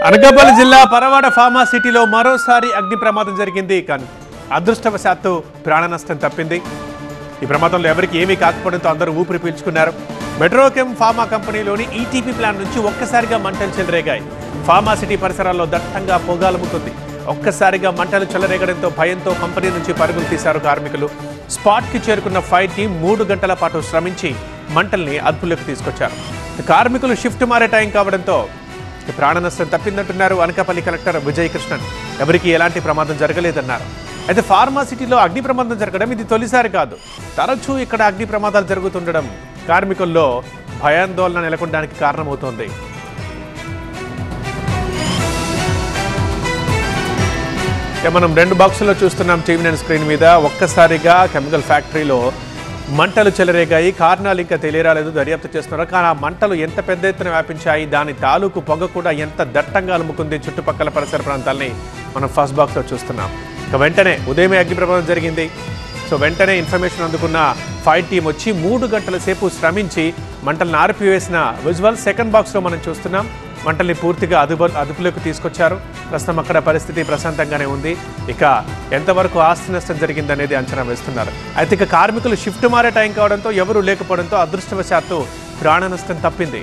అనకాపల్లి జిల్లా పరవాడ ఫార్మా సిటీలో మరోసారి అగ్ని ప్రమాదం జరిగింది. కానీ అదృష్టవశాత్తు ప్రాణ నష్టం తప్పింది. ఈ ప్రమాదంలో ఎవరికి ఏమీ కాకపోవడంతో అందరూ ఊపిరి పీల్చుకున్నారు. మెట్రోకెమ్ ఫార్మా కంపెనీలోని ఈటీపీ ప్లాంట్ నుంచి ఒక్కసారిగా మంటలు చెలరేగాయి. ఫార్మా సిటీ పరిసరాల్లో దట్టంగా పొగాలముతుంది. ఒక్కసారిగా మంటలు చెలరేగడంతో భయంతో కంపెనీ నుంచి పరుగులు తీశారు కార్మికులు. స్పాట్కి చేరుకున్న ఫైర్ టీం 3 గంటల పాటు శ్రమించి మంటల్ని అదుపులోకి తీసుకొచ్చారు. కార్మికులు షిఫ్ట్ మారే టైం కావడంతో ప్రాణ నష్టం తప్పిందంటున్నారు అనకాపల్లి కలెక్టర్ విజయ్ కృష్ణన్. ఎవరికి ఎలాంటి ప్రమాదం జరగలేదన్నారు. అయితే ఫార్మా సిటీలో అగ్ని ప్రమాదం జరగడం ఇది తొలిసారి కాదు. తరచూ ఇక్కడ అగ్ని ప్రమాదాలు జరుగుతుండడం కార్మికుల్లో భయాందోళన నెలకొనడానికి కారణమవుతోంది. మనం 2 బాక్సుల్లో చూస్తున్నాం టీవీ9 స్క్రీన్ మీద. ఒక్కసారిగా కెమికల్ ఫ్యాక్టరీలో మంటలు చెలరేగాయి. కారణాలు ఇంకా తెలియరాలేదు, దర్యాప్తు చేస్తున్నారు. కానీ ఆ మంటలు ఎంత పెద్ద ఎత్తున వ్యాపించాయి, దాని తాలూకు పొగ కూడా ఎంత దట్టంగా అలుముకుంది చుట్టుపక్కల పరిసర ప్రాంతాలని మనం ఫస్ట్ బాక్స్లో చూస్తున్నాం. ఇక వెంటనే ఉదయమే అగ్ని ప్రమాదం జరిగింది. సో వెంటనే ఇన్ఫర్మేషన్ అందుకున్న ఫైర్ టీం వచ్చి 3 గంటల సేపు శ్రమించి మంటలను ఆర్పివేసిన విజువల్ సెకండ్ బాక్స్లో మనం చూస్తున్నాం. మంటల్ని పూర్తిగా అదుపులోకి తీసుకొచ్చారు. ప్రస్తుతం అక్కడ పరిస్థితి ప్రశాంతంగానే ఉంది. ఇక ఎంతవరకు ఆస్తి నష్టం జరిగిందనేది అంచనా వేస్తున్నారు. అయితే ఇక కార్మికులు షిఫ్ట్ మారే టైం కావడంతో ఎవరూ లేకపోవడంతో అదృష్టవశాత్తు ప్రాణ నష్టం తప్పింది.